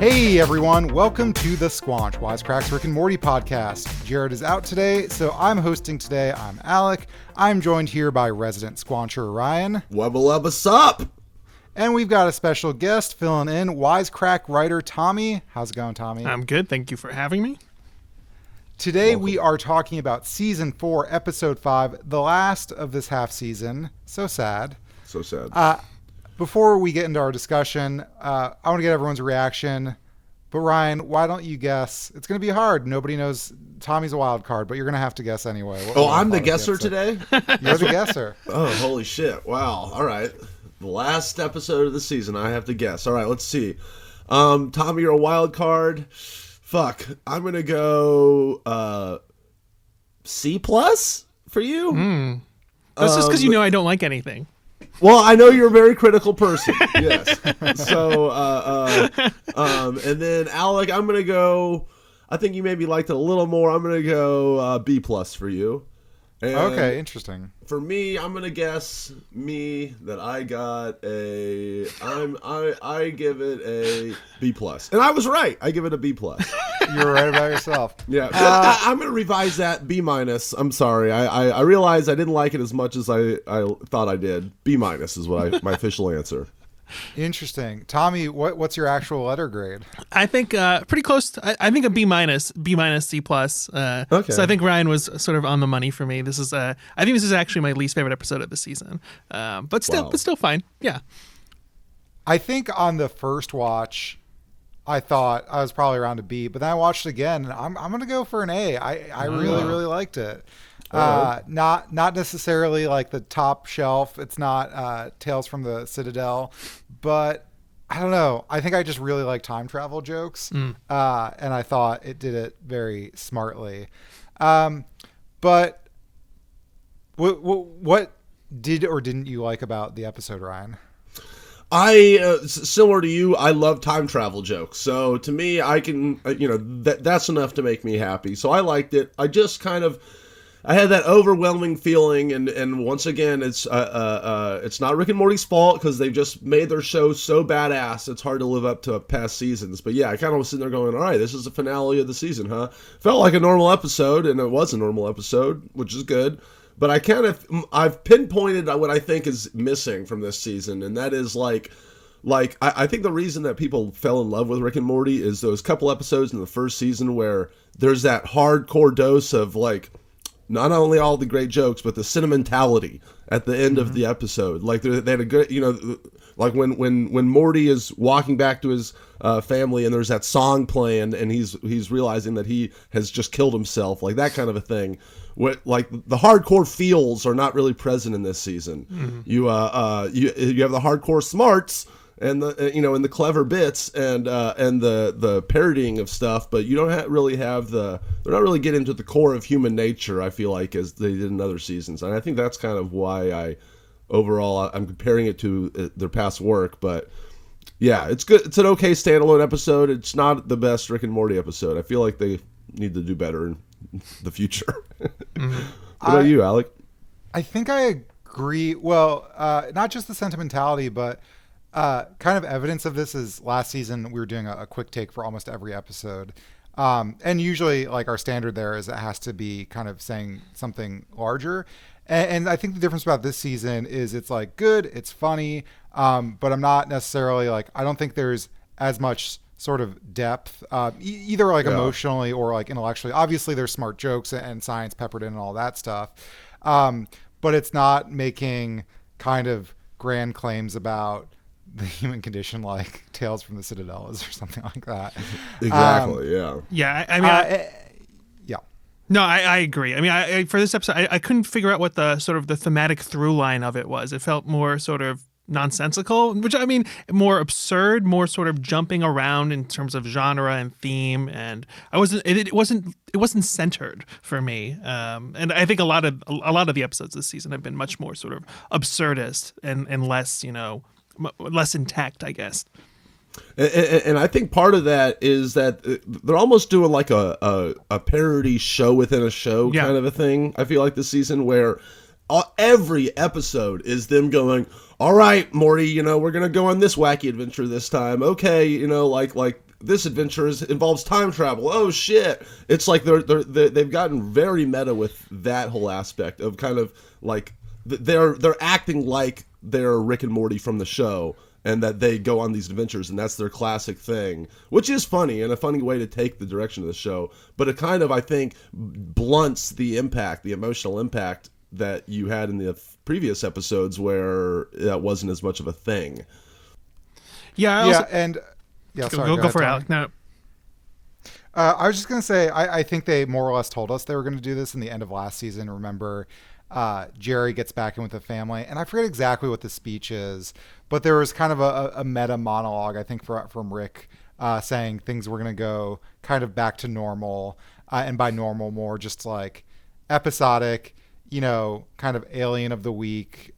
Hey everyone, welcome to the Squanch, Wisecrack's Rick and Morty podcast. Jared is out today, so I'm hosting today. I'm Alec. I'm joined here by resident Squancher Ryan. What's up? And we've got a special guest filling in, Wisecrack writer Tommy. How's it going, Tommy? I'm good. Thank you for having me. Today we are talking about Season 4, Episode 5, the last of this half season. So sad. So sad. Before we get into our discussion, I want to get everyone's reaction. But Ryan, why don't you guess? It's going to be hard. Nobody knows. Tommy's a wild card, but you're going to have to guess anyway. I'm the guesser today? You're the guesser. Oh, holy shit. Wow. All right. The last episode of the season, I have to guess. All right, let's see. Tommy, you're a wild card. Fuck. I'm going to go C+ for you. That's just because you know I don't like anything. Well, I know you're a very critical person. Yes. So, and then Alec, I'm going to go, I think you maybe liked it a little more. I'm going to go B+ for you. And okay, interesting. For me, I'm going to guess that I got I give it a B+. And I was right. I give it a B+. You were right about yourself. Yeah. I'm going to revise that B-. I'm sorry. I realized I didn't like it as much as I thought I did. B- is what my official answer. Interesting. Tommy, what's your actual letter grade? I think pretty close. I think a B-, C+. Okay. So I think Ryan was sort of on the money for me. This is I think this is actually my least favorite episode of the season. But still fine. Yeah. I think on the first watch, I thought I was probably around a B, but then I watched it again, and I'm going to go for an A. I really liked it. Not necessarily like the top shelf. It's not Tales from the Citadel, but I don't know. I think I just really like time travel jokes, and I thought it did it very smartly. But what did or didn't you like about the episode, Ryan? Similar to you, I love time travel jokes. So to me, I can, that's enough to make me happy. So I liked it. I just I had that overwhelming feeling, and once again, it's not Rick and Morty's fault because they've just made their show so badass. It's hard to live up to past seasons. But yeah, I kind of was sitting there going, all right, this is the finale of the season, huh? Felt like a normal episode, and it was a normal episode, which is good. But I've pinpointed what I think is missing from this season, and that is I think the reason that people fell in love with Rick and Morty is those couple episodes in the first season where there's that hardcore dose of not only all the great jokes, but the sentimentality at the end of the episode. Like they had a good, like when Morty is walking back to his family and there's that song playing and he's realizing that he has just killed himself, like that kind of a thing. Like the hardcore feels are not really present in this season. Mm-hmm. You have the hardcore smarts and and the clever bits and the parodying of stuff, but you don't really have they're not really getting into the core of human nature, I feel like, as they did in other seasons. And I think that's kind of why I'm comparing it to their past work. But yeah, it's good. It's an okay standalone episode. It's not the best Rick and Morty episode. I feel like they need to do better in the future. Mm-hmm. What about you, Alec? I think I agree. Well, not just the sentimentality, but kind of evidence of this is last season we were doing a quick take for almost every episode. And usually like our standard there is it has to be kind of saying something larger. And I think the difference about this season is it's like good, it's funny, but I'm not necessarily I don't think there's as much sort of depth, either emotionally or intellectually. Obviously there's smart jokes and science peppered in and all that stuff. But it's not making kind of grand claims about the human condition like Tales from the Citadel is or something like that. Exactly. Yeah. Yeah. I mean, yeah. No, I agree. I mean, for this episode, I couldn't figure out what the sort of the thematic through line of it was. It felt more sort of nonsensical, which I mean, more absurd, more sort of jumping around in terms of genre and theme, and it wasn't centered for me. And I think a lot of the episodes this season have been much more sort of absurdist and less, less intact, I guess. And I think part of that is that they're almost doing like a parody show within a show kind of a thing. I feel like this season where every episode is them going, all right, Morty, we're going to go on this wacky adventure this time. Okay, like this adventure involves time travel. Oh shit! It's like they've gotten very meta with that whole aspect of kind of like they're acting like they're Rick and Morty from the show, and that they go on these adventures, and that's their classic thing, which is funny and a funny way to take the direction of the show. But it kind of, I think, blunts the impact, the emotional impact that you had in the previous episodes where that wasn't as much of a thing. Yeah. Sorry, go for it, Tom. Alec. No. I was just going to say, I think they more or less told us they were going to do this in the end of last season. Remember, Jerry gets back in with the family, and I forget exactly what the speech is, but there was kind of a meta monologue, I think, from Rick saying things were going to go kind of back to normal, and by normal, more just like episodic, kind of alien of the week.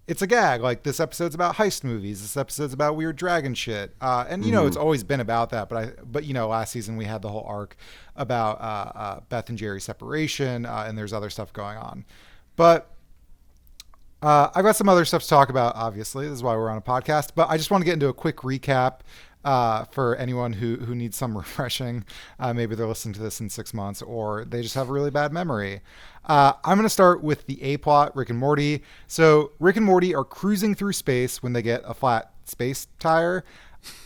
It's a gag. Like, this episode's about heist movies. This episode's about weird dragon shit. And it's always been about that. But last season we had the whole arc about Beth and Jerry's separation, and there's other stuff going on. But I've got some other stuff to talk about. Obviously, this is why we're on a podcast. But I just want to get into a quick recap for anyone who needs some refreshing. Maybe they're listening to this in 6 months, or they just have a really bad memory. I'm going to start with the A plot, Rick and Morty. So Rick and Morty are cruising through space when they get a flat space tire.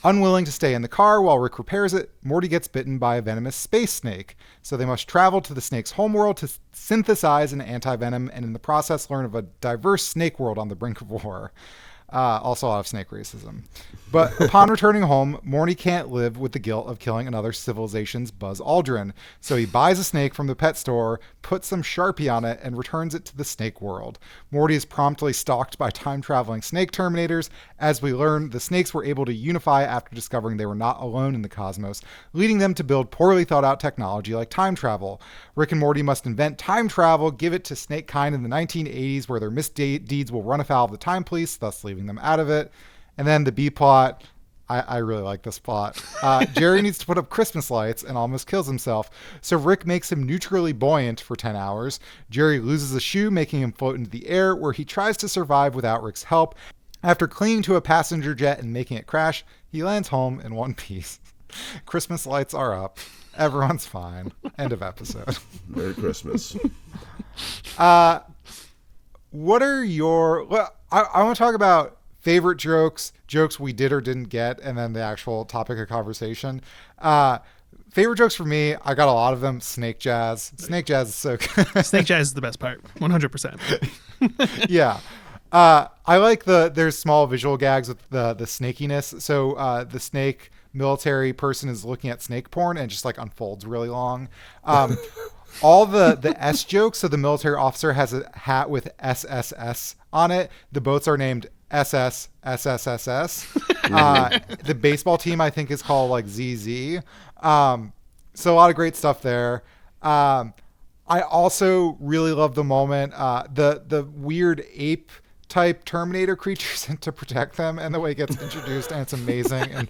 Unwilling to stay in the car while Rick repairs it, Morty gets bitten by a venomous space snake. So they must travel to the snake's homeworld to synthesize an anti-venom, and in the process learn of a diverse snake world on the brink of war. Also a lot of snake racism. But upon returning home, Morty can't live with the guilt of killing another civilization's Buzz Aldrin. So he buys a snake from the pet store, puts some Sharpie on it, and returns it to the snake world. Morty is promptly stalked by time-traveling snake terminators. As we learn, the snakes were able to unify after discovering they were not alone in the cosmos, leading them to build poorly thought-out technology like time travel. Rick and Morty must invent time travel, give it to snake kind in the 1980s, where their misdeeds will run afoul of the time police, thus leaving them out of it. And then the B plot, I really like this plot. Jerry needs to put up Christmas lights and almost kills himself, so Rick makes him neutrally buoyant for 10 hours. Jerry loses a shoe, making him float into the air, where he tries to survive without Rick's help. After clinging to a passenger jet and making it crash, he lands home in one piece. Christmas lights are up. Everyone's fine. End of episode. Merry Christmas. What are your... Well, I want to talk about favorite jokes we did or didn't get, and then the actual topic of conversation. Favorite jokes for me, I got a lot of them. Snake jazz. Snake jazz is so good. Snake jazz is the best part. 100%. Yeah. I like there's small visual gags with the snakiness. So the snake military person is looking at snake porn and it just like unfolds really long. All the S jokes. So the military officer has a hat with SSS on it. The boats are named SS, SSSS. The baseball team, I think, is called like ZZ. So a lot of great stuff there. I also really love the moment, the weird ape type Terminator creatures to protect them, and the way it gets introduced, and it's amazing, and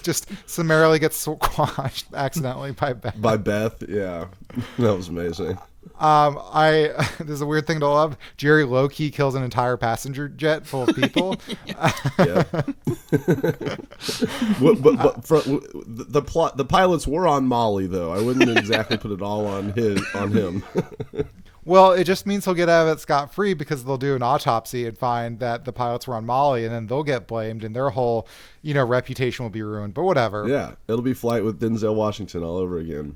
just summarily gets squashed accidentally by Beth. By Beth, yeah. That was amazing. There's a weird thing to love. Jerry low-key kills an entire passenger jet full of people. Yeah. but the pilots were on Molly, though. I wouldn't exactly put it all on him. Well, it just means he'll get out of it scot-free, because they'll do an autopsy and find that the pilots were on Molly, and then they'll get blamed, and their whole, reputation will be ruined. But whatever. Yeah, it'll be Flight with Denzel Washington all over again.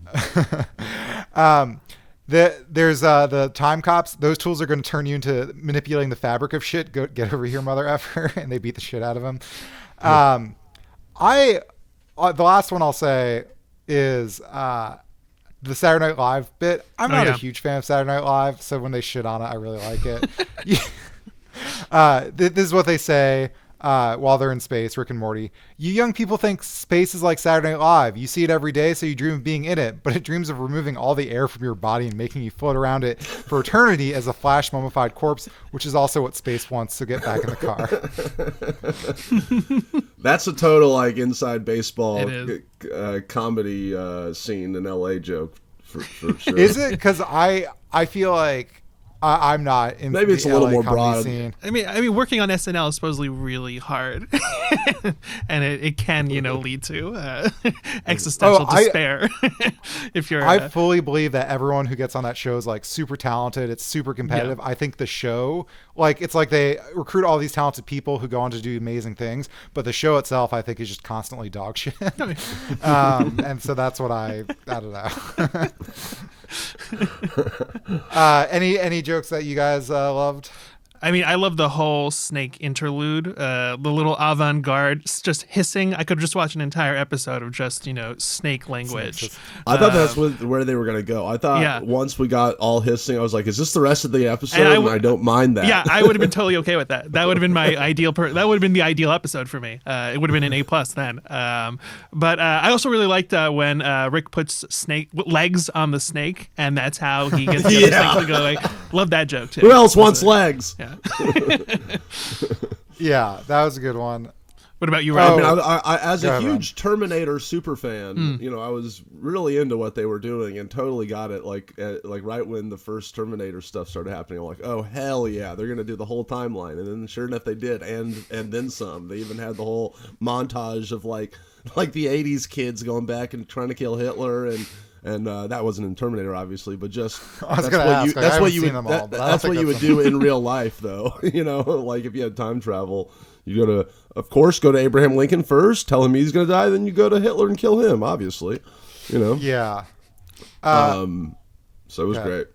There's the time cops. Those tools are going to turn you into manipulating the fabric of shit. Go get over here, mother effer, and they beat the shit out of him. The last one I'll say is the Saturday Night Live bit. I'm not a huge fan of Saturday Night Live, so when they shit on it, I really like it. This is what they say while they're in space, Rick and Morty. You young people think space is like Saturday Night Live. You see it every day, so you dream of being in it, but it dreams of removing all the air from your body and making you float around it for eternity as a flash mummified corpse, which is also what space wants, so get back in the car. That's a total like inside baseball comedy scene in LA joke for sure. Is it? Because I feel like I'm not in Maybe it's the a little LA more comedy broad. scene. I mean, working on SNL is supposedly really hard, and it can, lead to existential despair. If you're, I fully believe that everyone who gets on that show is like super talented. It's super competitive. I think the show, like, it's like they recruit all these talented people who go on to do amazing things, but the show itself, I think, is just constantly dog shit. And so that's what I don't know. Any jokes that you guys loved? I mean, I love the whole snake interlude, the little avant-garde, just hissing. I could just watch an entire episode of just, snake language. I thought that's where they were going to go. I thought once we got all hissing, I was like, is this the rest of the episode? And I don't mind that. Yeah, I would have been totally okay with that. That would have been my ideal. That would have been the ideal episode for me. It would have been an A+ then. But I also really liked when Rick puts snake legs on the snake, and that's how he gets the other snake to go away. Love that joke too. Who else wants legs? Yeah. Yeah, that was a good one. What about you, Ryan? I as a huge Terminator super fan, I was really into what they were doing and totally got it. Like right when the first Terminator stuff started happening, I'm like, oh hell yeah, they're gonna do the whole timeline. And then sure enough, they did, and then some. They even had the whole montage of like the '80s kids going back and trying to kill Hitler and that wasn't in Terminator, obviously, but just that's what you would do in real life, though. Like if you had time travel, you of course, go to Abraham Lincoln first, tell him he's going to die, then you go to Hitler and kill him, obviously. Yeah. So it was great.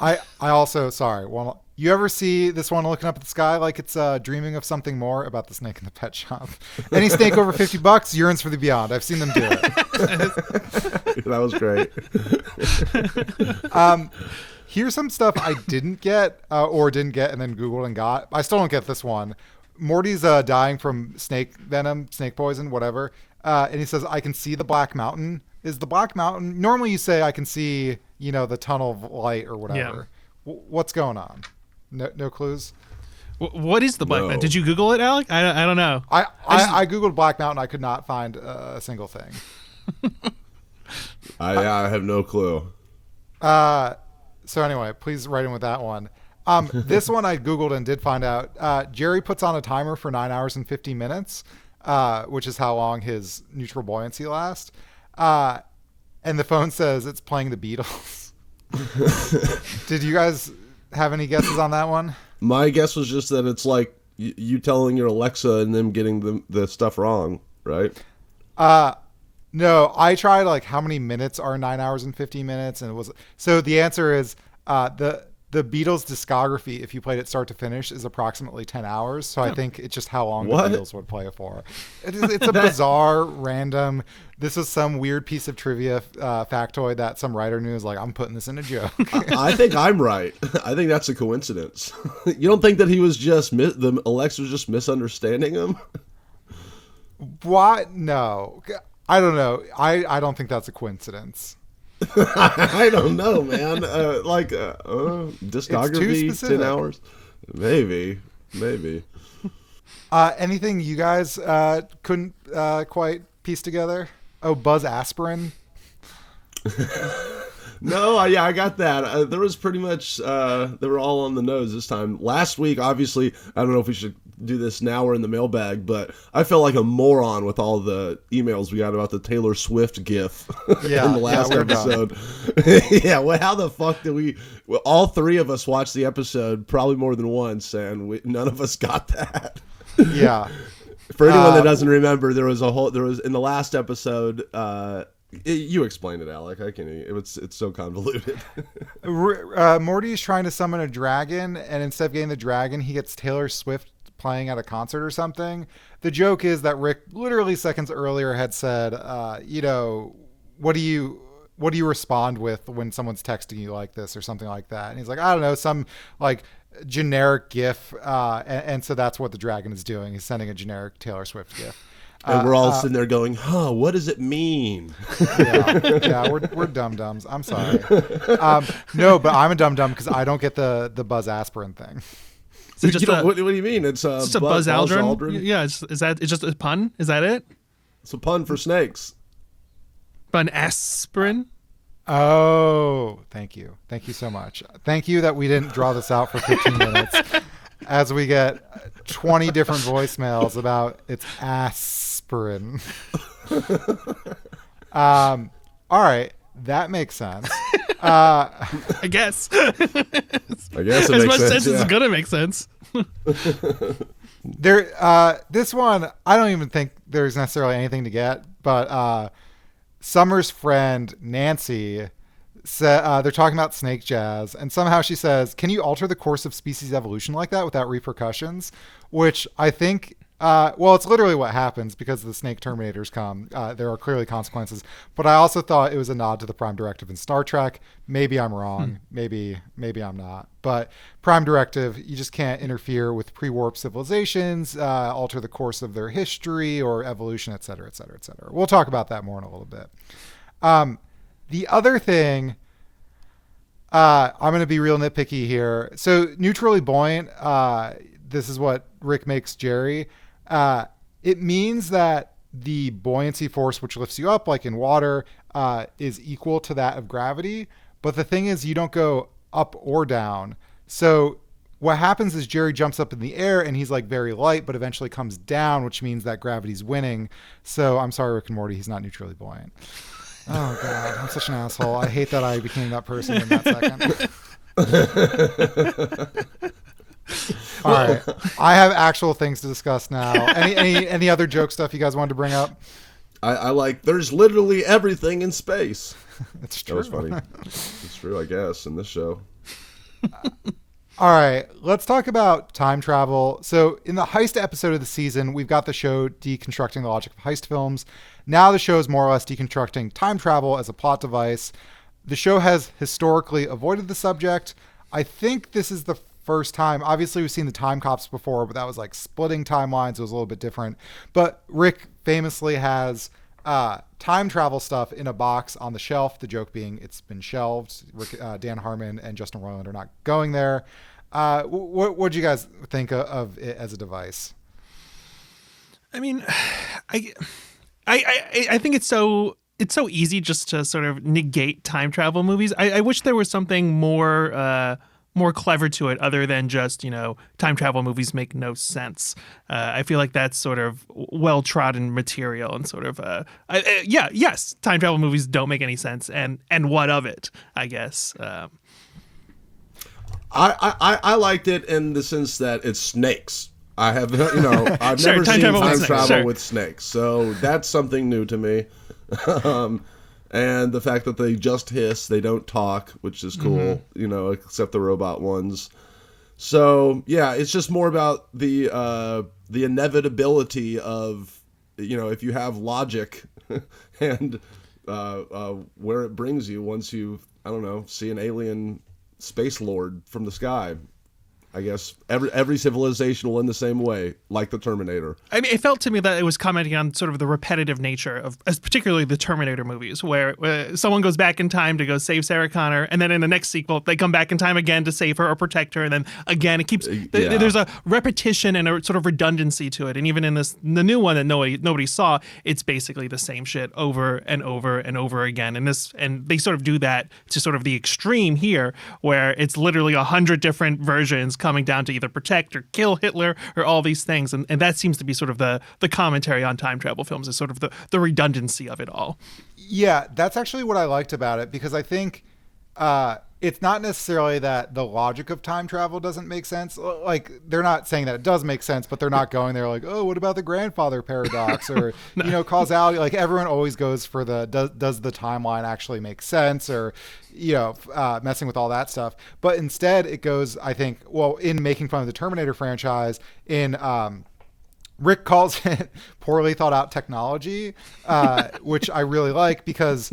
I also, sorry, you ever see this one looking up at the sky like it's dreaming of something more about the snake in the pet shop? Any snake over $50 yearns for the beyond. I've seen them do it. That was great. Here's some stuff I didn't get and then Googled and got. I still don't get this one. Morty's dying from snake venom, snake poison, whatever. And he says, I can see the Black Mountain. Is the Black Mountain... Normally you say I can see, the tunnel of light or whatever. Yeah. What's going on? No clues? What is the Black Mountain? Did you Google it, Alec? I don't know. I Googled Black Mountain. I could not find a single thing. I have no clue. So anyway, please write in with that one. This one I Googled and did find out. Jerry puts on a timer for 9 hours and 50 minutes, which is how long his neutral buoyancy lasts. And the phone says it's playing the Beatles. Did you guys have any guesses on that one? My guess was just that it's like you telling your Alexa and them getting the stuff wrong, right? No, I tried like how many minutes are 9 hours and 50 minutes, and it was so the answer is the Beatles discography, if you played it start to finish, is approximately 10 hours. So I think it's just how long the Beatles would play it for. It's a bizarre, random. This is some weird piece of trivia factoid that some writer knew. Is like, I'm putting this in a joke. I think I'm right. I think that's a coincidence. You don't think that he was just the Alexa was just misunderstanding him? What? No, I don't know. I don't think that's a coincidence. I don't know, man. Discography, 10 hours? Maybe. Anything you guys couldn't quite piece together? Oh, Buzz Aspirin? No, I got that. There was pretty much, they were all on the nose this time. Last week, obviously, I don't know if we should do this now or in the mailbag, but I felt like a moron with all the emails we got about the Taylor Swift gif in the last episode. Yeah, well, how the fuck did we... Well, all three of us watched the episode probably more than once, and none of us got that. Yeah. For anyone that doesn't remember, there was in the last episode... you explained it, Alec. I can't. It's so convoluted. Morty is trying to summon a dragon, and instead of getting the dragon, he gets Taylor Swift playing at a concert or something. The joke is that Rick literally seconds earlier had said, what do you respond with when someone's texting you like this or something like that? And he's like, I don't know, some like generic GIF. And so that's what the dragon is doing. He's sending a generic Taylor Swift GIF. And we're all sitting there going, what does it mean? Yeah, we're dum-dums. I'm sorry. No, but I'm a dum-dum because I don't get the Buzz Aspirin thing. So just what do you mean? It's just a Buzz Aldrin? Yeah, it's just a pun? Is that it? It's a pun for snakes. Bun aspirin? Oh, thank you. Thank you so much. Thank you that we didn't draw this out for 15 minutes as we get 20 different voicemails about its aspirin. All right. That makes sense. I guess. I guess it As makes much sense yeah. as it's gonna make sense. This one, I don't even think there's necessarily anything to get, but Summer's friend Nancy said they're talking about snake jazz, and somehow she says, "Can you alter the course of species evolution like that without repercussions?" Which I think, well, it's literally what happens because the snake terminators come. There are clearly consequences, but I also thought it was a nod to the Prime Directive in Star Trek. Maybe I'm wrong. Maybe I'm not. But Prime Directive, you just can't interfere with pre-warp civilizations, alter the course of their history or evolution, et cetera, et cetera, et cetera. We'll talk about that more in a little bit. The other thing, I'm going to be real nitpicky here. So neutrally buoyant, this is what Rick makes Jerry. It means that the buoyancy force which lifts you up, like in water, is equal to that of gravity. But the thing is, you don't go up or down. So what happens is Jerry jumps up in the air and he's like very light, but eventually comes down, which means that gravity's winning. So I'm sorry, Rick and Morty, he's not neutrally buoyant. Oh God, I'm such an asshole. I hate that I became that person in that second. All right, I have actual things to discuss now. Any other joke stuff you guys wanted to bring up? I like. There's literally everything in space. It's true. That was funny. It's true, I guess, in this show. All right, let's talk about time travel. So in the heist episode of the season, we've got the show deconstructing the logic of heist films. Now the show is more or less deconstructing time travel as a plot device. The show has historically avoided the subject. I think this is the first time. Obviously, we've seen the Time Cops before, but that was like splitting timelines. It was a little bit different. But Rick famously has time travel stuff in a box on the shelf, the joke being it's been shelved. Rick, Dan Harmon and Justin Roiland are not going there. What do you guys think of it as a device? I mean, I think it's so easy just to sort of negate time travel movies. I wish there was something more clever to it other than just, time travel movies make no sense. I feel like that's sort of well-trodden material and sort of, yes, time travel movies don't make any sense. And what of it, I guess. I liked it in the sense that it's snakes. I have, I've Sure, never time seen travel with time snakes, travel sure. with snakes. So that's something new to me. And the fact that they just hiss, they don't talk, which is cool, except the robot ones. So, yeah, it's just more about the inevitability of, if you have logic and where it brings you once you, see an alien space lord from the sky. I guess every civilization will end the same way, like the Terminator. I mean, it felt to me that it was commenting on sort of the repetitive nature of, particularly the Terminator movies, where someone goes back in time to go save Sarah Connor, and then in the next sequel, they come back in time again to save her or protect her, and then again, it keeps. There's a repetition and a sort of redundancy to it, and even in the new one that nobody saw, it's basically the same shit over and over and over again. And they sort of do that to sort of the extreme here, where it's literally 100 different versions coming down to either protect or kill Hitler or all these things. And that seems to be sort of the commentary on time travel films, is sort of the redundancy of it all. Yeah, that's actually what I liked about it, because I think it's not necessarily that the logic of time travel doesn't make sense. Like, they're not saying that it does make sense, but they're not going there like, oh, what about the grandfather paradox or, causality? Like, everyone always goes for does the timeline actually make sense, or, messing with all that stuff. But instead it goes, I think, well, in making fun of the Terminator franchise, in Rick calls it poorly thought out technology, which I really like, because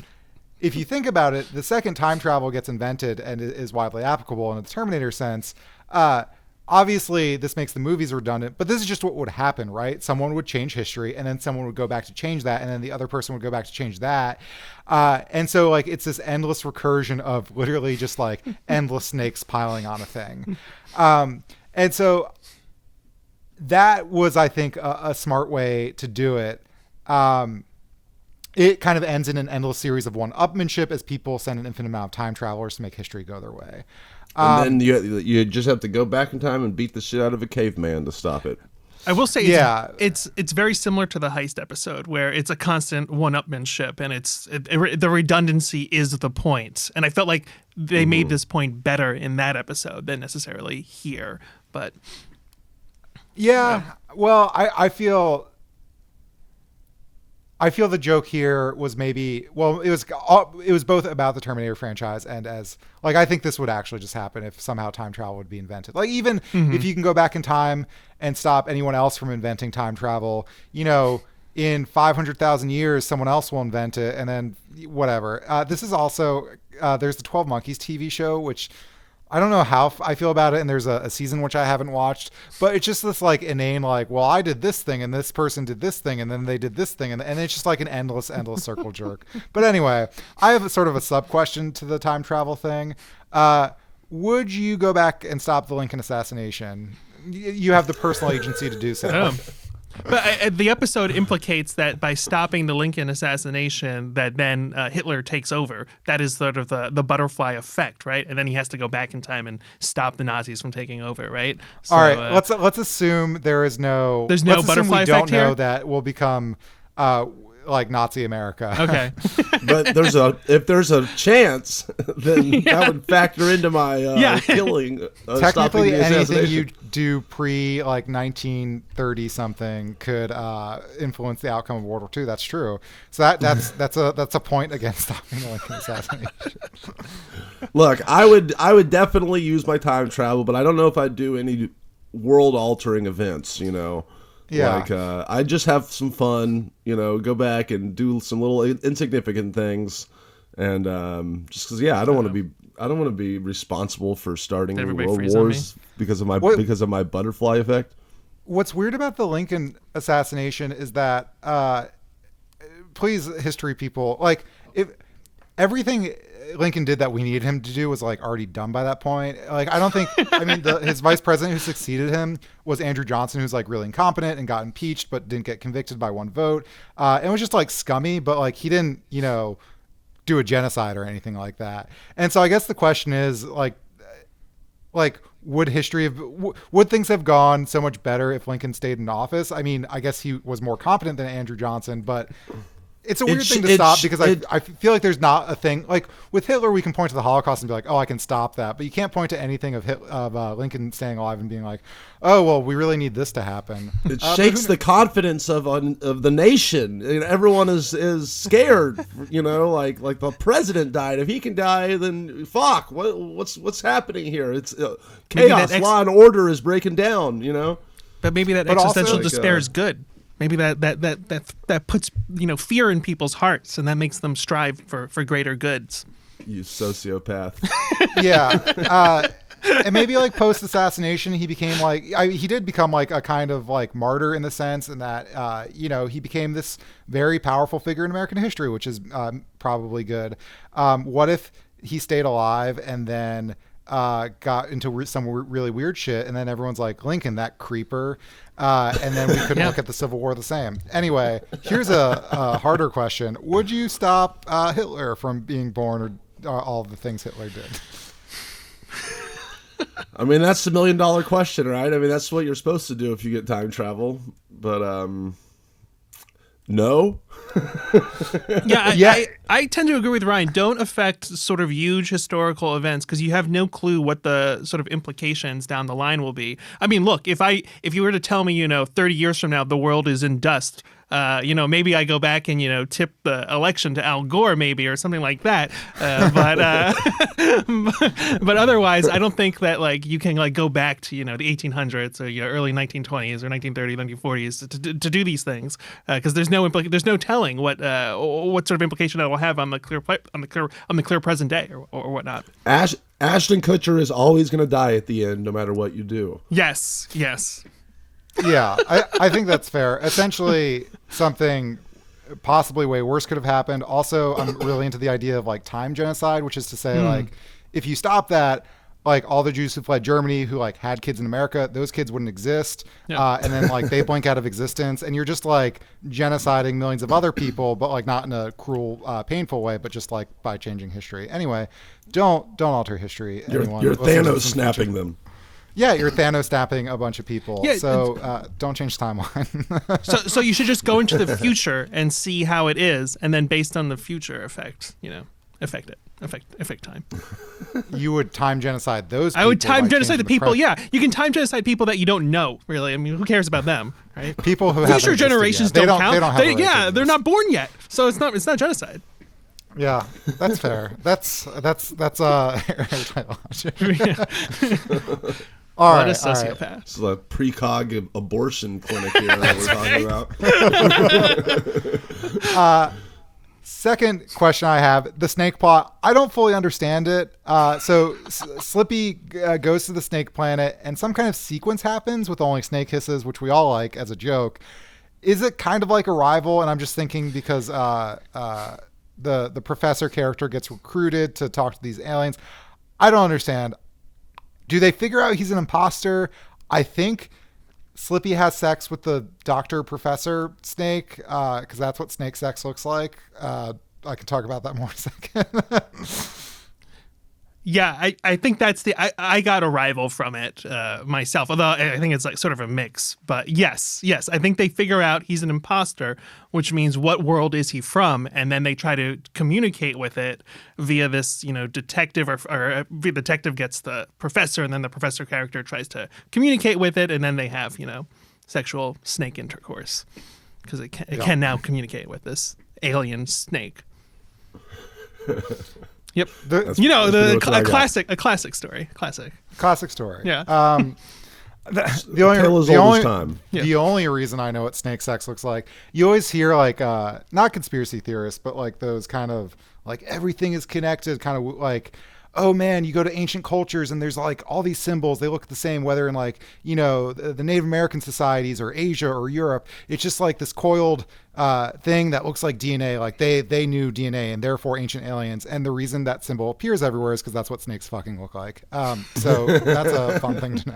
if you think about it, the second time travel gets invented and is widely applicable in the Terminator sense, obviously this makes the movies redundant, but this is just what would happen, right? Someone would change history, and then someone would go back to change that, and then the other person would go back to change that. And so, like, it's this endless recursion of literally just like endless snakes piling on a thing. And so that was, I think, a smart way to do it. it kind of ends in an endless series of one-upmanship as people send an infinite amount of time travelers to make history go their way. And then you just have to go back in time and beat the shit out of a caveman to stop it. I will say, it's very similar to the heist episode where it's a constant one-upmanship, and the redundancy is the point. And I felt like they made this point better in that episode than necessarily here. But well, I feel the joke here was maybe, well, it was both about the Terminator franchise and as, like, I think this would actually just happen if somehow time travel would be invented. Like, even if you can go back in time and stop anyone else from inventing time travel, in 500,000 years, someone else will invent it, and then whatever. This is also, there's the 12 Monkeys TV show, which I don't know how I feel about it, and there's a season which I haven't watched, but it's just this like inane, like, well, I did this thing, and this person did this thing, and then they did this thing, and it's just like an endless circle jerk. But anyway, I have sort of a sub question to the time travel thing. Would you go back and stop the Lincoln assassination? You have the personal agency to do so. But the episode implicates that by stopping the Lincoln assassination, that then Hitler takes over. That is sort of the butterfly effect, right? And then he has to go back in time and stop the Nazis from taking over, right? So, all right, let's assume there's no butterfly effect don't here? know that will become like Nazi America. Okay. But if there's a chance, then that would factor into my killing. Technically, stopping the anything you do pre like 1930 something could influence the outcome of World War II. That's true. So that's a point against stopping the Lincoln assassination. Look, I would definitely use my time travel, but I don't know if I'd do any world altering events. Yeah. Like, I just have some fun, go back and do some little insignificant things. And just because, I don't want to be responsible for starting world wars because of my butterfly effect. What's weird about the Lincoln assassination is that, please, history people, like, if everything Lincoln did that we needed him to do was like already done by that point. Like, I don't think, his vice president who succeeded him was Andrew Johnson, who's like really incompetent and got impeached, but didn't get convicted by one vote. And was just like scummy, but like he didn't, do a genocide or anything like that. And so I guess the question is like would things have gone so much better if Lincoln stayed in office? I mean, I guess he was more competent than Andrew Johnson, but it's a weird thing to stop because I feel like there's not a thing like with Hitler. We can point to the Holocaust and be like, oh, I can stop that, but you can't point to anything of Lincoln staying alive and being like, oh, well, we really need this to happen. It shakes the confidence of the nation. Everyone is scared. Like the president died. If he can die, then fuck. What's happening here? It's chaos. Law and order is breaking down. But maybe that existential despair is good. Maybe that puts fear in people's hearts, and that makes them strive for greater goods. You sociopath. Yeah, and maybe like post assassination, he became he did become like a kind of like martyr in the sense, in that he became this very powerful figure in American history, which is probably good. What if he stayed alive and then got into some really weird shit, and then everyone's like, Lincoln, that creeper, and then we couldn't look at the Civil War the same. Anyway, here's a harder question: would you stop Hitler from being born, or all of the things Hitler did? I mean, that's the $1 million question, right? I mean, that's what you're supposed to do if you get time travel, but no. I tend to agree with Ryan. Don't affect sort of huge historical events because you have no clue what the sort of implications down the line will be. I mean, look, if you were to tell me, 30 years from now the world is in dust, maybe I go back and tip the election to Al Gore, maybe, or something like that. But otherwise, I don't think that like you can like go back to the 1800s or early 1920s or 1930s, 1940s to do these things because there's no telling what sort of implication that will have on the clear present day or whatnot. Ashton Kutcher is always going to die at the end, no matter what you do. Yes. Yeah, I think that's fair. Essentially, something possibly way worse could have happened. Also, I'm really into the idea of like time genocide, which is to say, like, if you stop that, like all the Jews who fled Germany who like had kids in America, those kids wouldn't exist. Yeah. And then like they blink out of existence, and you're just like genociding millions of other people, but like not in a cruel, painful way, but just like by changing history. Anyway, don't alter history. You're anyone. Thanos snapping them. Yeah, you're Thanos snapping a bunch of people. Yeah, so don't change timeline. So you should just go into the future and see how it is, and then based on the future affect time. You would time genocide those people. I would time by genocide the changing people. present. Yeah, you can time genocide people that you don't know. Really, I mean, who cares about them, right? People who Future haven't generations existed yet. don't count. They don't have a right to they're exist. not born yet, so it's not genocide. Yeah, that's fair. That's all What right, a all sociopath. right. This is a precog abortion clinic here that we're talking about. Second question I have, the snake plot. I don't fully understand it. So Slippy goes to the snake planet, and some kind of sequence happens with only snake hisses, which we all like as a joke. Is it kind of like Arrival? And I'm just thinking because the professor character gets recruited to talk to these aliens. I don't understand. Do they figure out he's an imposter? I think Slippy has sex with the doctor professor snake because that's what snake sex looks like. I can talk about that more in a second. Yeah, I think that's I got Arrival from it myself, although I think it's like sort of a mix. But yes, I think they figure out he's an imposter, which means what world is he from, and then they try to communicate with it via this, detective or the detective gets the professor, and then the professor character tries to communicate with it, and then they have sexual snake intercourse because it can now communicate with this alien snake. Yep. A classic story. Classic story. Yeah. The only reason I know what snake sex looks like, you always hear like not conspiracy theorists, but like those kind of like everything is connected, kind of like, oh man, you go to ancient cultures and there's like all these symbols, they look the same, whether in like, the Native American societies or Asia or Europe. It's just like this coiled thing that looks like DNA. Like they knew DNA and therefore ancient aliens. And the reason that symbol appears everywhere is because that's what snakes fucking look like. So that's a fun thing to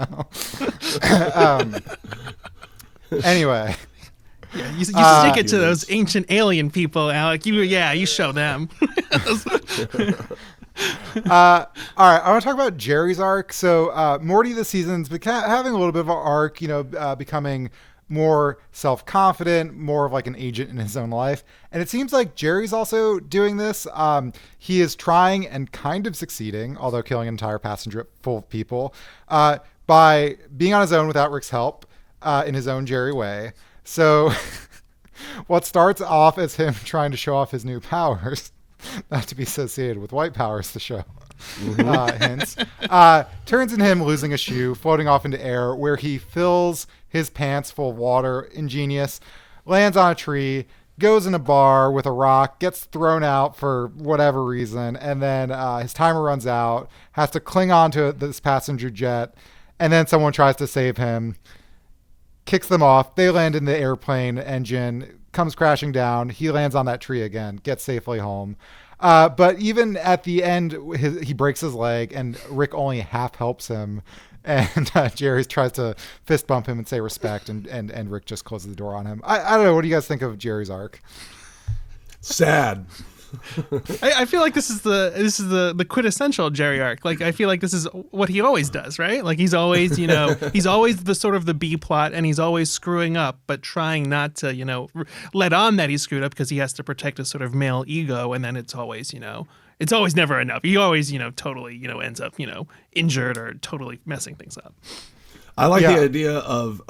know. Anyway. Yeah, you stick it to those ancient alien people, Alec. You show them. All right, I want to talk about Jerry's arc. So Morty this season's been having a little bit of an arc, becoming more self-confident, more of like an agent in his own life. And it seems like Jerry's also doing this. He is trying and kind of succeeding, although killing an entire passenger full of people, by being on his own without Rick's help in his own Jerry way. So what starts off as him trying to show off his new powers, not to be associated with white powers, the show. Hence, turns into him losing a shoe, floating off into air, where he fills his pants full of water, ingenious, lands on a tree, goes in a bar with a rock, gets thrown out for whatever reason, and then his timer runs out, has to cling on to this passenger jet, and then someone tries to save him, kicks them off, they land in the airplane engine, comes crashing down, he lands on that tree again, gets safely home. But even at the end, he breaks his leg, and Rick only half helps him. And Jerry tries to fist bump him and say respect, and Rick just closes the door on him. I don't know. What do you guys think of Jerry's arc? Sad. I feel like this is the quintessential Jerry arc. Like I feel like this is what he always does, right? Like he's always, he's always the sort of the B plot, and he's always screwing up, but trying not to, let on that he screwed up because he has to protect his sort of male ego, and then it's always, it's always never enough. He always, totally, ends up, injured or totally messing things up. I like the idea of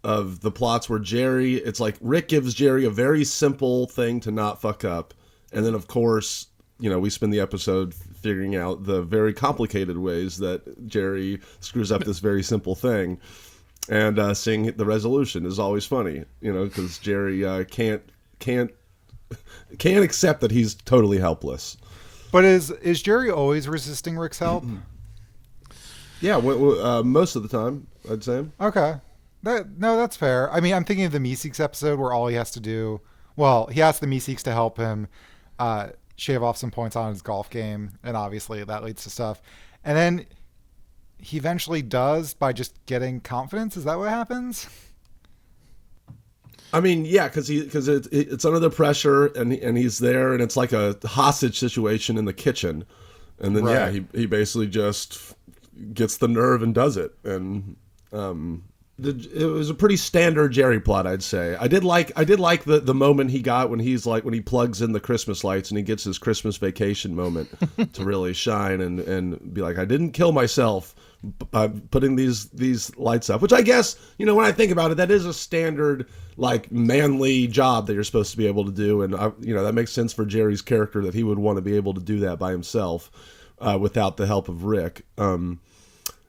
the plots where Jerry, it's like Rick gives Jerry a very simple thing to not fuck up. And then, of course, we spend the episode figuring out the very complicated ways that Jerry screws up this very simple thing. And seeing the resolution is always funny, because Jerry can't accept that he's totally helpless. But is Jerry always resisting Rick's help? Yeah, most of the time, I'd say. Okay. That's fair. I mean, I'm thinking of the Meeseeks episode where all he has to do, he asks the Meeseeks to help him shave off some points on his golf game, and obviously that leads to stuff. And then he eventually does by just getting confidence. Is that what happens? I mean, yeah, because it's under the pressure, and he's there, and it's like a hostage situation in the kitchen, and then Right. he basically just gets the nerve and does it, and it was a pretty standard Jerry plot, I'd say. I did like the moment he got when he plugs in the Christmas lights and he gets his Christmas vacation moment to really shine and be like, I didn't kill myself by putting these lights up, which I guess, when I think about it, that is a standard like manly job that you're supposed to be able to do, and that makes sense for Jerry's character that he would want to be able to do that by himself without the help of Rick.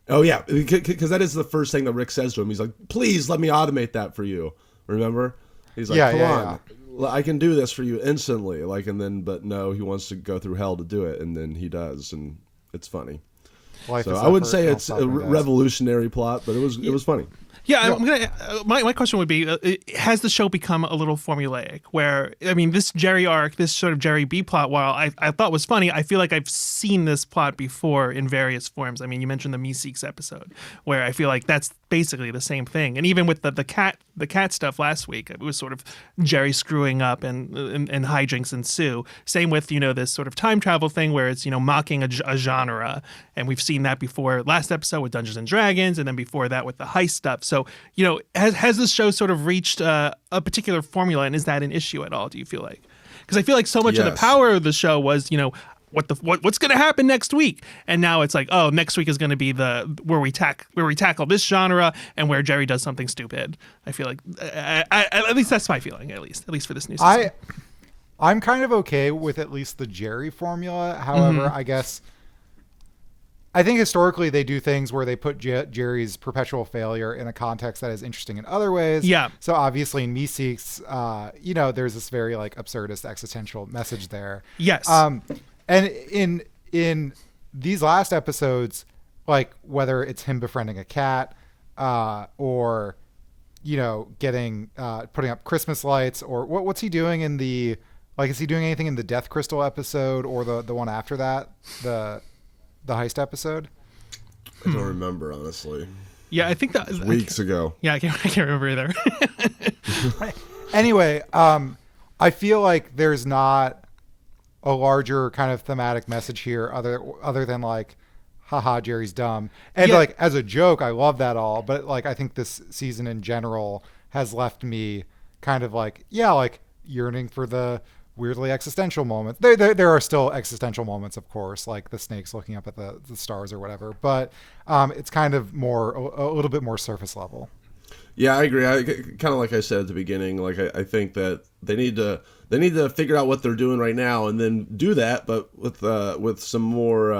Oh yeah, because that is the first thing that Rick says to him. He's like, "Please let me automate that for you." Remember? He's like, "Come on, I can do this for you instantly." But no, he wants to go through hell to do it, and then he does, and it's funny. So I would say it's a revolutionary plot, but it was funny. Yeah, I'm gonna. My question would be: has the show become a little formulaic? Where this Jerry arc, this sort of Jerry B plot, while I thought was funny, I feel like I've seen this plot before in various forms. I mean, you mentioned the Meeseeks episode, where I feel like that's basically the same thing. And even with the cat stuff last week, it was sort of Jerry screwing up and hijinks ensue. Same with this sort of time travel thing where it's mocking a genre, and we've seen that before last episode with Dungeons and Dragons, and then before that with the heist stuff. So, has this show sort of reached a particular formula, and is that an issue at all, do you feel like? Because I feel like so much of the power of the show was, what's going to happen next week? And now it's like, oh, next week is going to be where we tackle this genre and where Jerry does something stupid. I feel like, at least that's my feeling, at least for this new season. I'm kind of okay with at least the Jerry formula. However, I think historically they do things where they put Jerry's perpetual failure in a context that is interesting in other ways. Yeah. So obviously in Meeseeks, there's this very like absurdist existential message there. Yes. And in these last episodes, like whether it's him befriending a cat, or putting up Christmas lights, or what's he doing in the is he doing anything in the Death Crystal episode or the one after that, the heist episode? I don't remember, honestly. Yeah, I think that was weeks ago. Yeah, I can't remember either. Anyway, I feel like there's not a larger kind of thematic message here other than like, haha, Jerry's dumb. And like as a joke, I love that all, but like I think this season in general has left me kind of like, yearning for the weirdly existential moments. There are still existential moments, of course, like the snakes looking up at the stars or whatever, but it's kind of more a little bit more surface level. Yeah, I agree. Kind of like I said at the beginning, like I think that they need to figure out what they're doing right now and then do that, but with some more.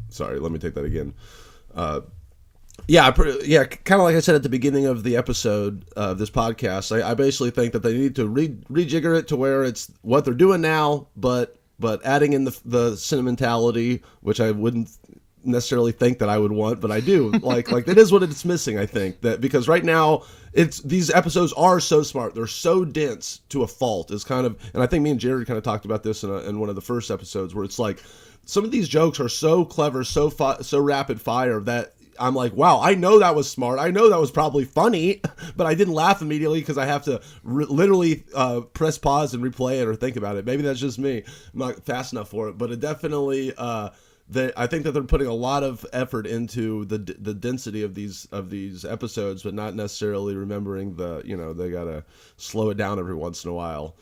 Sorry, let me take that again. Kind of like I said at the beginning of the episode of this podcast, I basically think that they need to rejigger it to where it's what they're doing now, but adding in the sentimentality, which I wouldn't necessarily think that I would want, but I do. like that is what it's missing, I think, that because right now these episodes are so smart, they're so dense to a fault. Is kind of, and I think me and Jared kind of talked about this in one of the first episodes, where it's like some of these jokes are so clever, so rapid fire that I'm like, wow, I know that was smart. I know that was probably funny, but I didn't laugh immediately because I have to literally press pause and replay it or think about it. Maybe that's just me. I'm not fast enough for it, but it definitely, I think that they're putting a lot of effort into the density of these episodes, but not necessarily remembering they gotta slow it down every once in a while.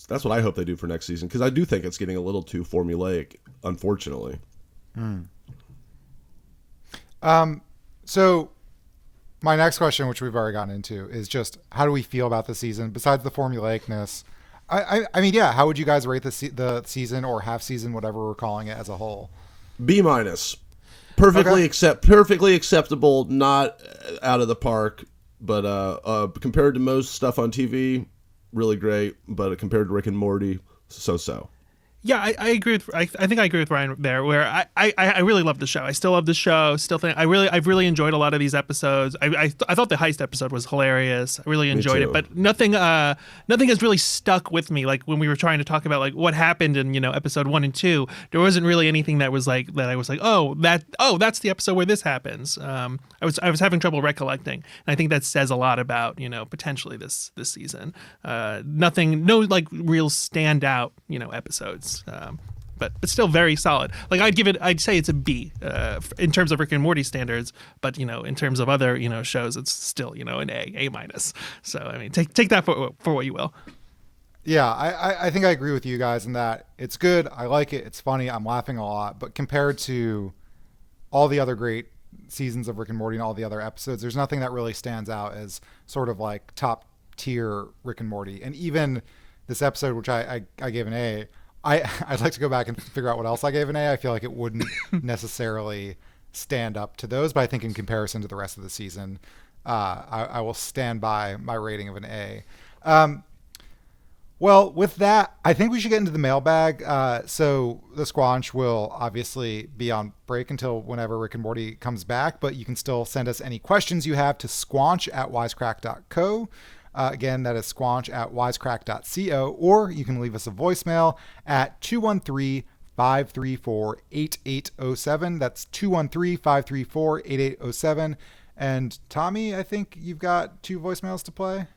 That's what I hope they do for next season, because I do think it's getting a little too formulaic, unfortunately. So my next question, which we've already gotten into, is just how do we feel about the season besides the formulaicness? I mean, how would you guys rate the season or half season, whatever we're calling it, as a whole? B-. Perfectly perfectly acceptable, not out of the park, but compared to most stuff on TV, really great, but compared to Rick and Morty, so-so. Yeah, I agree with. I think I agree with Ryan there. Where I really love the show. I still love the show. Still think I've really enjoyed a lot of these episodes. I thought the heist episode was hilarious. I really enjoyed it. But nothing has really stuck with me. Like when we were trying to talk about like what happened in episode 1 and 2, there wasn't really anything that was like that. I was like, that's the episode where this happens. I was having trouble recollecting, and I think that says a lot about potentially this season. No like real standout episodes. But still very solid. Like I'd say it's a B in terms of Rick and Morty standards. But in terms of other shows, it's still an A minus. So I mean, take that for what you will. Yeah, I think I agree with you guys in that it's good. I like it. It's funny. I'm laughing a lot. But compared to all the other great seasons of Rick and Morty and all the other episodes, there's nothing that really stands out as sort of like top tier Rick and Morty. And even this episode, which I gave an A, I'd like to go back and figure out what else I gave an A. I feel like it wouldn't necessarily stand up to those, but I think in comparison to the rest of the season, I will stand by my rating of an A. Well, with that, I think we should get into the mailbag. So the Squanch will obviously be on break until whenever Rick and Morty comes back, but you can still send us any questions you have to squanch@wisecrack.co. Again, that is squanch@wisecrack.co, or you can leave us a voicemail at 213-534-8807. That's 213-534-8807. And Tommy, I think you've got 2 voicemails to play.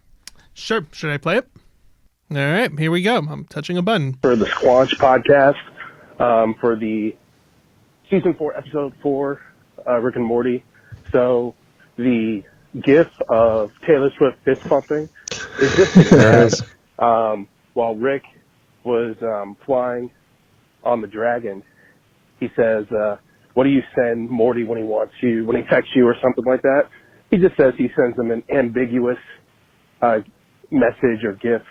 Sure. Should I play it? All right, here we go. I'm touching a button. For the Squanch podcast, for the season 4, episode 4, Rick and Morty. So the GIF of Taylor Swift fist pumping is just because while Rick was flying on the dragon, he says, "What do you send Morty when he wants you, when he texts you or something like that?" He just says he sends him an ambiguous message or GIF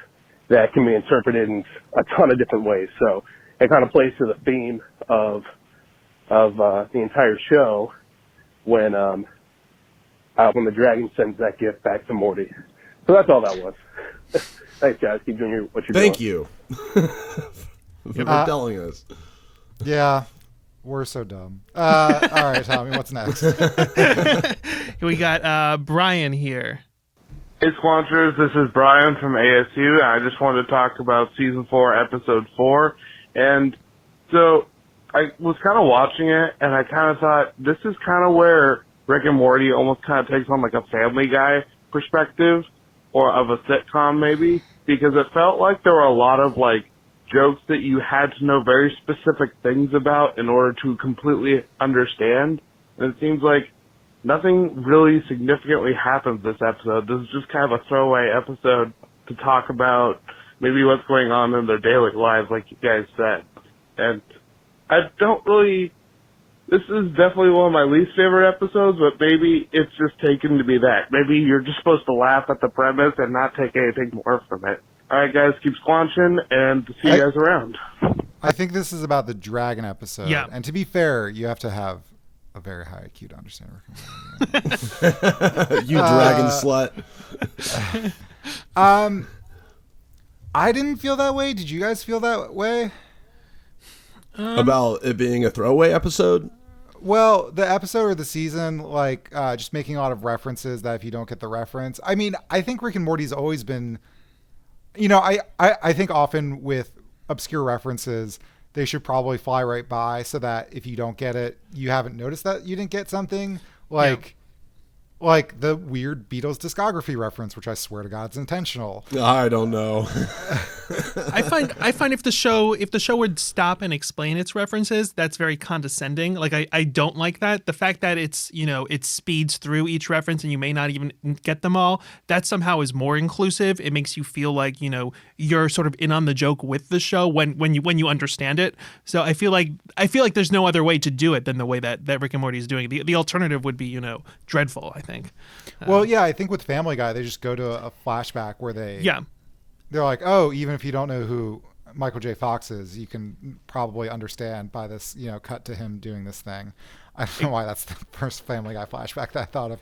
that can be interpreted in a ton of different ways. So it kind of plays to the theme of the entire show when the dragon sends that gift back to Morty. So that's all that was. Thanks, guys. Keep doing what you're doing. Thank you for telling us. Yeah, we're so dumb. All right, Tommy, what's next? We got Brian here. Hey, Squanchers, this is Brian from ASU. I just wanted to talk about Season 4, Episode 4. And so I was kind of watching it, and I kind of thought, this is kind of where Rick and Morty almost kind of takes on like a Family Guy perspective, or of a sitcom maybe, because it felt like there were a lot of like jokes that you had to know very specific things about in order to completely understand. And it seems like nothing really significantly happens this episode. This is just kind of a throwaway episode to talk about maybe what's going on in their daily lives, like you guys said. And I don't really... This is definitely one of my least favorite episodes, but maybe it's just taken to be that. Maybe you're just supposed to laugh at the premise and not take anything more from it. All right, guys, keep squanching, and see you guys around. I think this is about the dragon episode. Yeah. And to be fair, you have to have a very high IQ to understand Rick and Morty. You dragon slut. I didn't feel that way. Did you guys feel that way? About it being a throwaway episode? Well, the episode or the season, like just making a lot of references that if you don't get the reference. I mean, I think Rick and Morty's always been, I think often with obscure references, they should probably fly right by so that if you don't get it, you haven't noticed that you didn't get something. Like the weird Beatles discography reference, which I swear to God is intentional. I don't know. I find if the show would stop and explain its references, that's very condescending. Like I don't like that. The fact that it speeds through each reference and you may not even get them all, that somehow is more inclusive. It makes you feel like, you're sort of in on the joke with the show when you understand it. So I feel like there's no other way to do it than the way that Rick and Morty is doing it. The alternative would be, dreadful, I think. Well, yeah, I think with Family Guy, they just go to a flashback where they're like, oh, even if you don't know who Michael J. Fox is, you can probably understand by this, cut to him doing this thing. I don't know why that's the first Family Guy flashback that I thought of.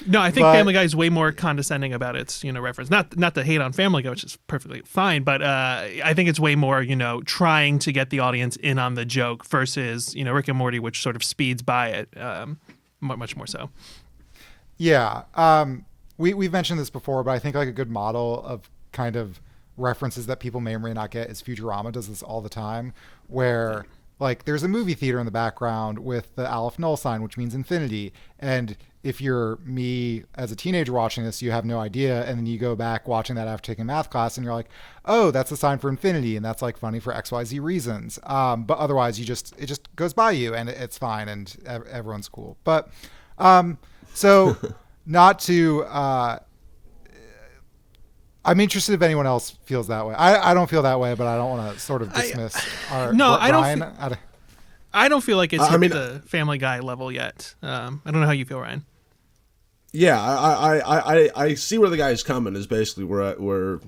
No, I think but- Family Guy is way more condescending about its, reference. Not to hate on Family Guy, which is perfectly fine, but I think it's way more, trying to get the audience in on the joke versus, Rick and Morty, which sort of speeds by it, much more so. Yeah. We've mentioned this before, but I think like a good model of kind of references that people may or may not get is Futurama does this all the time, where like there's a movie theater in the background with the Aleph Null sign, which means infinity. And if you're me as a teenager watching this, you have no idea. And then you go back watching that after taking math class and you're like, oh, that's a sign for infinity. And that's like funny for XYZ reasons. But otherwise it just goes by you and it's fine and everyone's cool. But so not to, I'm interested if anyone else feels that way. I don't feel that way, but I don't want to sort of dismiss our No, I don't Ryan. I don't feel like it's hit the Family Guy level yet. I don't know how you feel, Ryan. Yeah, I see where the guy is coming is basically where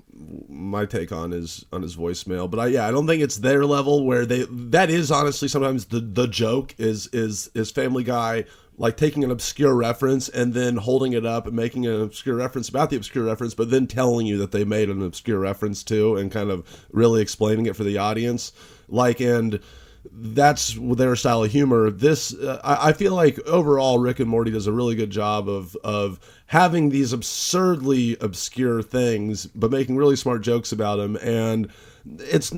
my take on his voicemail. But I don't think it's their level where that is honestly sometimes the joke is Family Guy like taking an obscure reference and then holding it up and making an obscure reference about the obscure reference, but then telling you that they made an obscure reference too and kind of really explaining it for the audience. And that's their style of humor. This, I feel like overall Rick and Morty does a really good job of having these absurdly obscure things, but making really smart jokes about them. And it's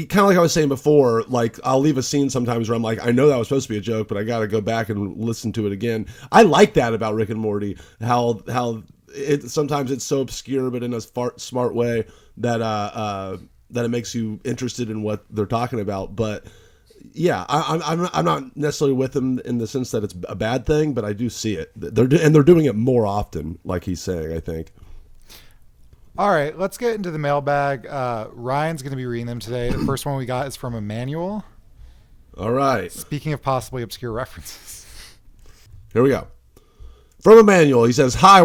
kind of like I was saying before, like I'll leave a scene sometimes where I'm like, I know that was supposed to be a joke, but I got to go back and listen to it again. I like that about Rick and Morty, how sometimes it's so obscure, but in a smart way that it makes you interested in what they're talking about. But yeah, I'm not necessarily with them in the sense that it's a bad thing, but I do see it. They're doing it more often, like he's saying, I think. All right, let's get into the mailbag. Ryan's going to be reading them today. The first one we got is from Emmanuel. All right. Speaking of possibly obscure references. Here we go. From Emmanuel, he says, hey,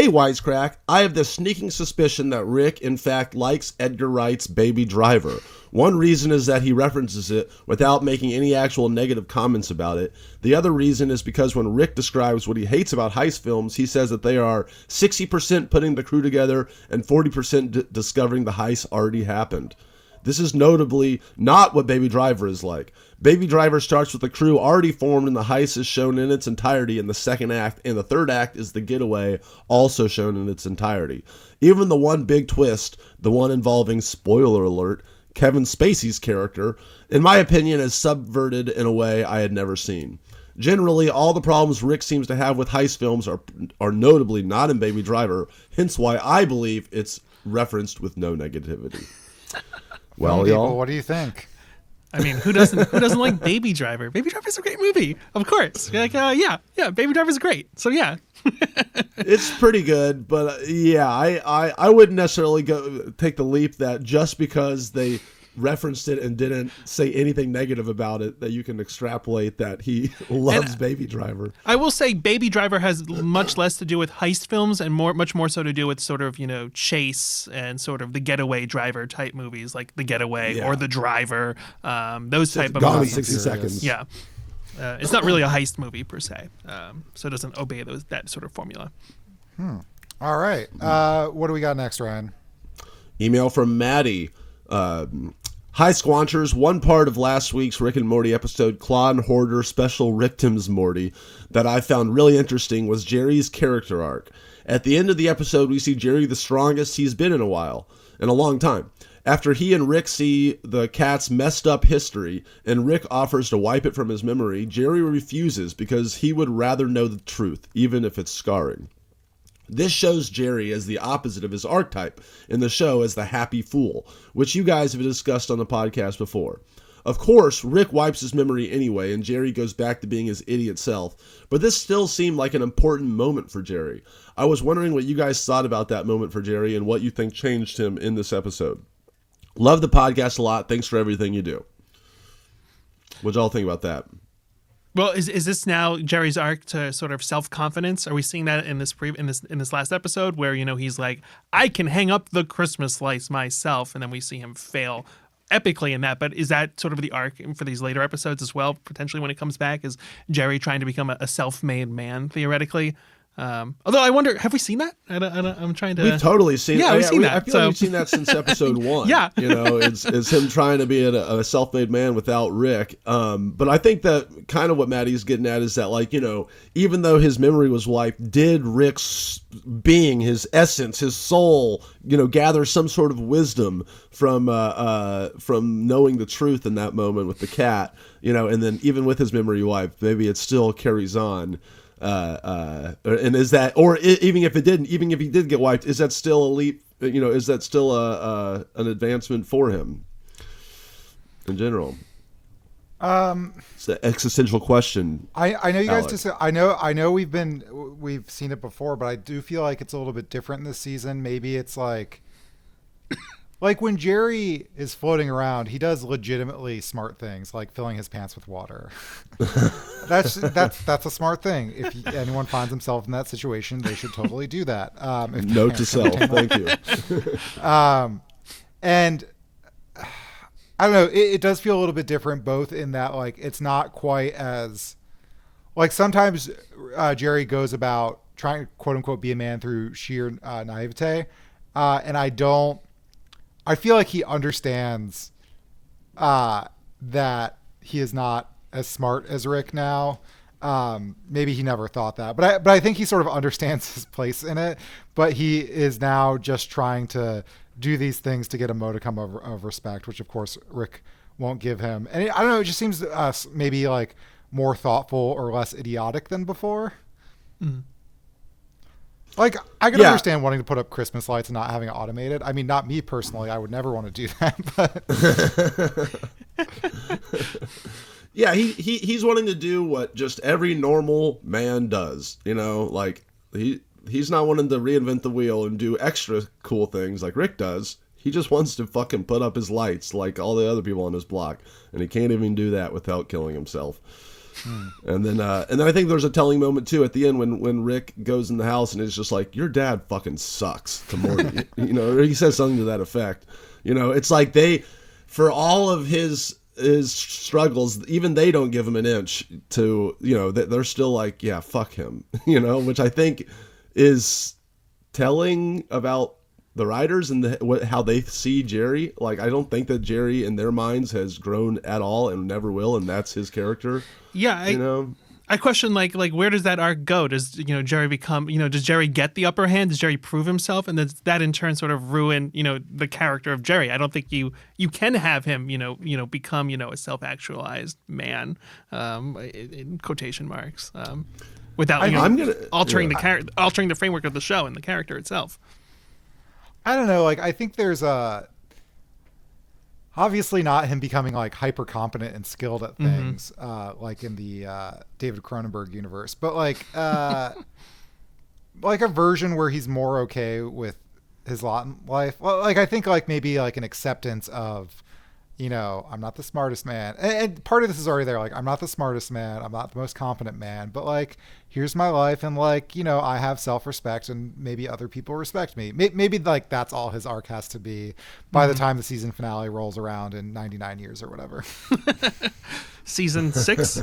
Wisecrack, I have the sneaking suspicion that Rick, in fact, likes Edgar Wright's Baby Driver. One reason is that he references it without making any actual negative comments about it. The other reason is because when Rick describes what he hates about heist films, he says that they are 60% putting the crew together and 40% discovering the heist already happened. This is notably not what Baby Driver is like. Baby Driver starts with the crew already formed and the heist is shown in its entirety in the second act, and the third act is the getaway, also shown in its entirety. Even the one big twist, the one involving, spoiler alert, Kevin Spacey's character, in my opinion, is subverted in a way I had never seen. Generally, all the problems Rick seems to have with heist films are notably not in Baby Driver, hence why I believe it's referenced with no negativity. Well, y'all, what do you think? I mean, who doesn't like Baby Driver? Baby Driver's a great movie, of course. You're like, yeah, Baby Driver's great. So yeah. It's pretty good, but I wouldn't necessarily take the leap that just because they referenced it and didn't say anything negative about it, that you can extrapolate that he loves Baby Driver. I will say Baby Driver has much less to do with heist films and much more so to do with sort of, chase and sort of the getaway driver type movies like The Getaway or The Driver, those type of Gone in movies. 60 seconds. Yeah. It's not really a heist movie per se, so it doesn't obey that sort of formula. All right. What do we got next, Ryan? Email from Maddie. Hi, Squanchers. One part of last week's Rick and Morty episode, Claw and Hoarder Special Ricktums Morty, that I found really interesting was Jerry's character arc. At the end of the episode, we see Jerry the strongest he's been in a long time. After he and Rick see the cat's messed up history, and Rick offers to wipe it from his memory, Jerry refuses because he would rather know the truth, even if it's scarring. This shows Jerry as the opposite of his archetype in the show as the happy fool, which you guys have discussed on the podcast before. Of course, Rick wipes his memory anyway, and Jerry goes back to being his idiot self, but this still seemed like an important moment for Jerry. I was wondering what you guys thought about that moment for Jerry and what you think changed him in this episode. Love the podcast a lot. Thanks for everything you do. What y'all think about that? Well, is this now Jerry's arc to sort of self-confidence? Are we seeing that in this last episode where, he's like, I can hang up the Christmas lights myself, and then we see him fail epically in that, but is that sort of the arc for these later episodes as well? Potentially when it comes back, is Jerry trying to become a self-made man theoretically? Although I wonder, have we seen that? I'm trying to. We've totally seen. Yeah, we've seen that. I feel like we've seen that since episode 1. Yeah, it's him trying to be a self-made man without Rick. But I think that kind of what Maddie's getting at is that, like, even though his memory was wiped, did Rick's being, his essence, his soul, gather some sort of wisdom from knowing the truth in that moment with the cat, and then even with his memory wiped, maybe it still carries on. And is that, or even if it didn't, even if he did get wiped, is that still a leap? Is that still an advancement for him in general? It's the existential question. I know you guys Alex. I know we've seen it before, but I do feel like it's a little bit different this season. Maybe it's like when Jerry is floating around, he does legitimately smart things, like filling his pants with water. That's a smart thing. If anyone finds himself in that situation, they should totally do that. Note to self. Thank you. And I don't know. It does feel a little bit different, both in that, like, it's not quite as, like, sometimes Jerry goes about trying to quote unquote be a man through sheer naivete, and I feel like he understands that he is not as smart as Rick now. Maybe he never thought that, but I think he sort of understands his place in it. But he is now just trying to do these things to get a modicum of respect, which of course Rick won't give him. And I don't know, it just seems to us maybe like more thoughtful or less idiotic than before. Mm. Like, I can understand wanting to put up Christmas lights and not having it automated. I mean, not me personally. I would never want to do that. But yeah, he's wanting to do what just every normal man does. Like he's not wanting to reinvent the wheel and do extra cool things like Rick does. He just wants to fucking put up his lights like all the other people on his block, and he can't even do that without killing himself. And then I think there's a telling moment too at the end when Rick goes in the house and it's just like, your dad fucking sucks to Morty, or he says something to that effect. It's like for all of his struggles, even they don't give him an inch to, they're still like, yeah, fuck him, which I think is telling about the writers and how they see Jerry. Like, I don't think that Jerry in their minds has grown at all and never will, and that's his character. Yeah, I question like where does that arc go? Does Jerry become, does Jerry get the upper hand? Does Jerry prove himself, and does that in turn sort of ruin the character of Jerry? I don't think you can have him become a self-actualized man, in quotation marks, without altering the framework of the show and the character itself. I don't know. Like, I think there's obviously not him becoming like hyper competent and skilled at things, like in the David Cronenberg universe, but like a version where he's more okay with his lot in life. Well, like, I think like maybe like an acceptance of, I'm not the smartest man. And part of this is already there. Like, I'm not the smartest man. I'm not the most competent man, but like, here's my life. And like, I have self-respect and maybe other people respect me. Maybe like that's all his arc has to be by the time the season finale rolls around in 99 years or whatever. Season 6.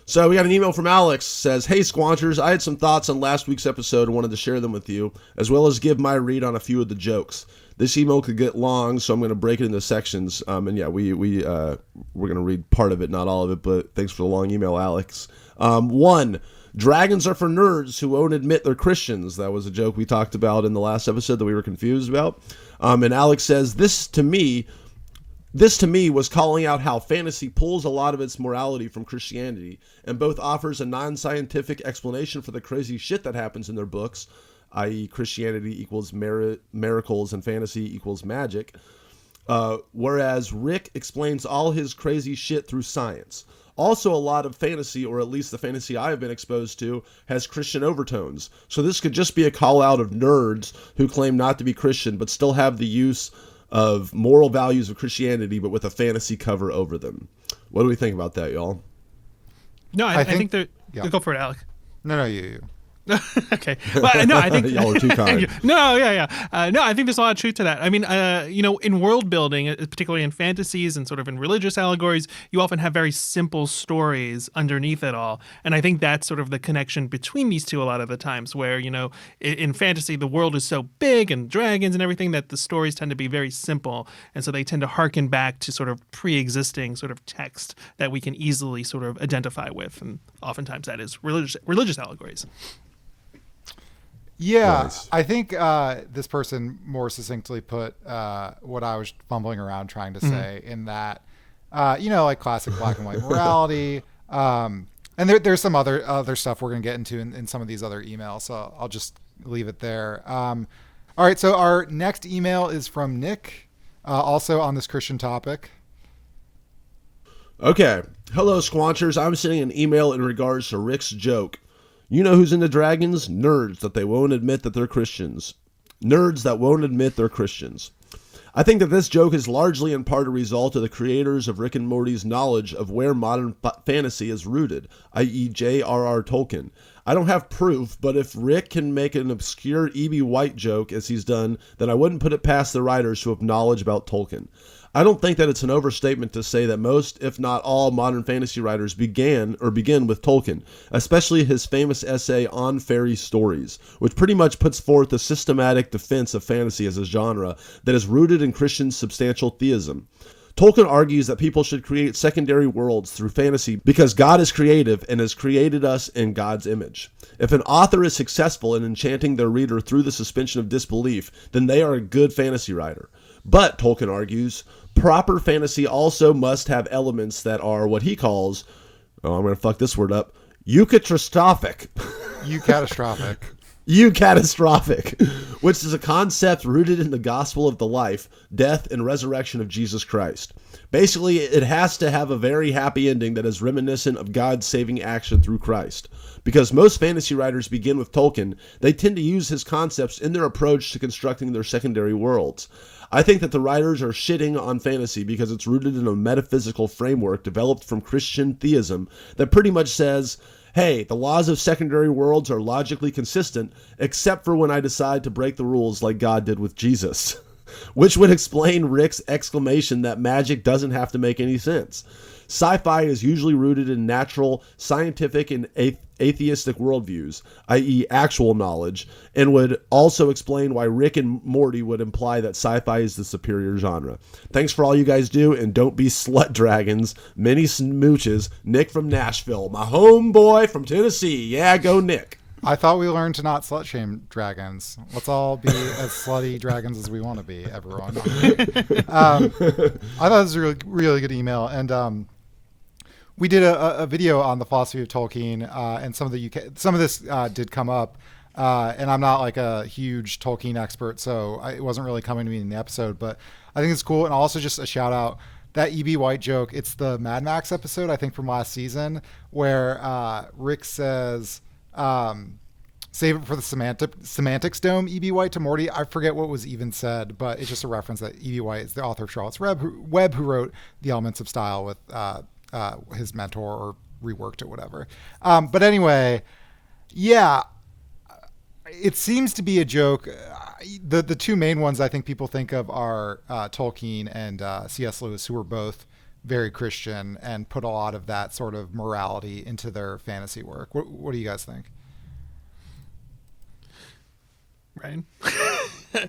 So we got an email from Alex. Says, hey Squanchers, I had some thoughts on last week's episode and wanted to share them with you, as well as give my read on a few of the jokes. This email could get long, so I'm going to break it into sections. And yeah, we're going to read part of it, not all of it, but thanks for the long email, Alex. 1, dragons are for nerds who won't admit they're Christians. That was a joke we talked about in the last episode that we were confused about. And Alex says, this to me was calling out how fantasy pulls a lot of its morality from Christianity and both offers a non-scientific explanation for the crazy shit that happens in their books, i.e. Christianity equals miracles and fantasy equals magic, whereas Rick explains all his crazy shit through science. Also, a lot of fantasy, or at least the fantasy I've been exposed to, has Christian overtones. So this could just be a call out of nerds who claim not to be Christian but still have the use of moral values of Christianity but with a fantasy cover over them. What do we think about that, y'all? No, I think that... Yeah. Go for it, Alec. No, you. Okay. Well, no, I think Y'all are too kind. No, no, I think there's a lot of truth to that. I mean, in world building, particularly in fantasies and sort of in religious allegories, you often have very simple stories underneath it all. And I think that's sort of the connection between these two a lot of the times where, in fantasy, the world is so big and dragons and everything that the stories tend to be very simple. And so they tend to harken back to sort of pre-existing sort of text that we can easily sort of identify with. And oftentimes that is religious allegories. Yeah, Nice. I think this person more succinctly put what I was fumbling around trying to say in that, like classic black and white morality. And there's some other stuff we're going to get into in some of these other emails, so I'll just leave it there. All right, so our next email is from Nick, also on this Christian topic. Okay. Hello, Squanchers. I'm sending an email in regards to Rick's joke. You know who's into dragons? Nerds that they won't admit that they're Christians. Nerds that won't admit they're Christians. I think that this joke is largely in part a result of the creators of Rick and Morty's knowledge of where modern fantasy is rooted, i.e. J.R.R. Tolkien. I don't have proof, but if Rick can make an obscure E.B. White joke as he's done, then I wouldn't put it past the writers who have knowledge about Tolkien. I don't think that it's an overstatement to say that most, if not all, modern fantasy writers begin with Tolkien, especially his famous essay On Fairy Stories, which pretty much puts forth a systematic defense of fantasy as a genre that is rooted in Christian substantial theism. Tolkien argues that people should create secondary worlds through fantasy because God is creative and has created us in God's image. If an author is successful in enchanting their reader through the suspension of disbelief, then they are a good fantasy writer. But, Tolkien argues, proper fantasy also must have elements that are what he calls, I'm going to fuck this word up, eucatastrophic. Eucatastrophic, which is a concept rooted in the gospel of the life, death, and resurrection of Jesus Christ. Basically, it has to have a very happy ending that is reminiscent of God's saving action through Christ. Because most fantasy writers begin with Tolkien, they tend to use his concepts in their approach to constructing their secondary worlds. I think that the writers are shitting on fantasy because it's rooted in a metaphysical framework developed from Christian theism that pretty much says, hey, the laws of secondary worlds are logically consistent, except for when I decide to break the rules like God did with Jesus. Which would explain Rick's exclamation that magic doesn't have to make any sense. Sci-fi is usually rooted in natural, scientific, and atheistic worldviews, i.e. actual knowledge, and would also explain why Rick and Morty would imply that sci-fi is the superior genre. Thanks for all you guys do, and don't be slut dragons. Many smooches. Nick from Nashville, my homeboy from Tennessee. Yeah, go Nick. I thought we learned to not slut shame dragons. Let's all be as slutty dragons as we want to be, everyone. I thought this was a really, really good email, and we did a video on the philosophy of Tolkien, and some of this did come up, and I'm not like a huge Tolkien expert, so it wasn't really coming to me in the episode, but I think it's cool. And also just a shout out, that E.B. White joke, it's the Mad Max episode, I think from last season, where Rick says, save it for the semantics dome, E.B. White to Morty. I forget what was even said, but it's just a reference that E.B. White is the author of Charlotte's Web, who wrote The Elements of Style with his mentor, or reworked it, whatever. But anyway, yeah, it seems to be a joke. The two main ones I think people think of are Tolkien and C.S. Lewis, who were both very Christian and put a lot of that sort of morality into their fantasy work. What do you guys think? Ryan? You're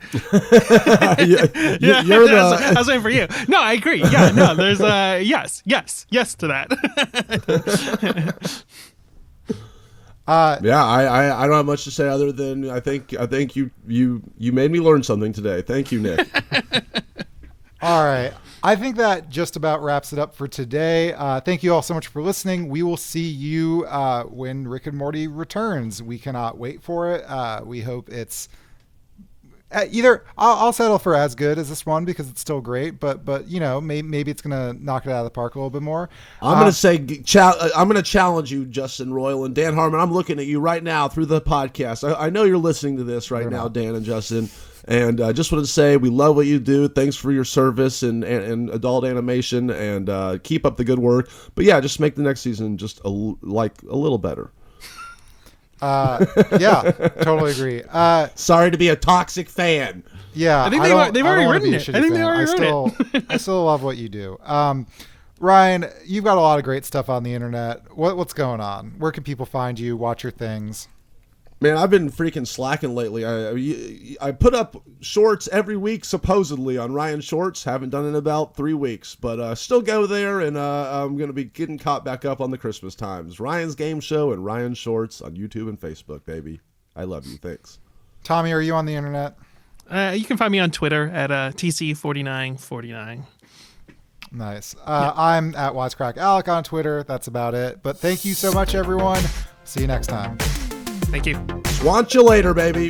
I was waiting for you. No, I agree. Yeah, no, there's yes to that. Yeah, I don't have much to say other than I think you made me learn something today. Thank you, Nick. All right. I think that just about wraps it up for today. Thank you all so much for listening. We will see you when Rick and Morty returns. We cannot wait for it. We hope it's either I'll settle for as good as this one because it's still great, but maybe it's gonna knock it out of the park a little bit more. I'm gonna say I'm gonna challenge you, Justin Royal and Dan Harmon. I'm looking at you right now through the podcast. I know you're listening to this right now, Dan and Justin. And just wanted to say we love what you do. Thanks for your service and adult animation, and keep up the good work. But yeah, just make the next season just a little better. Yeah, totally agree. Sorry to be a toxic fan. Yeah, I think they've already written it. I think they already wrote it. I still love what you do. Ryan, you've got a lot of great stuff on the internet. What's going on? Where can people find you? Watch your things. Man, I've been freaking slacking lately. I put up shorts every week, supposedly, on Ryan Shorts. Haven't done it in about 3 weeks, but still go there, and I'm going to be getting caught back up on the Christmas times. Ryan's Game Show and Ryan Shorts on YouTube and Facebook, baby. I love you. Thanks. Tommy, are you on the internet? You can find me on Twitter at TC4949. Nice. I'm at Wisecrack Alec on Twitter. That's about it. But thank you so much, everyone. See you next time. Thank you. Want you later, baby.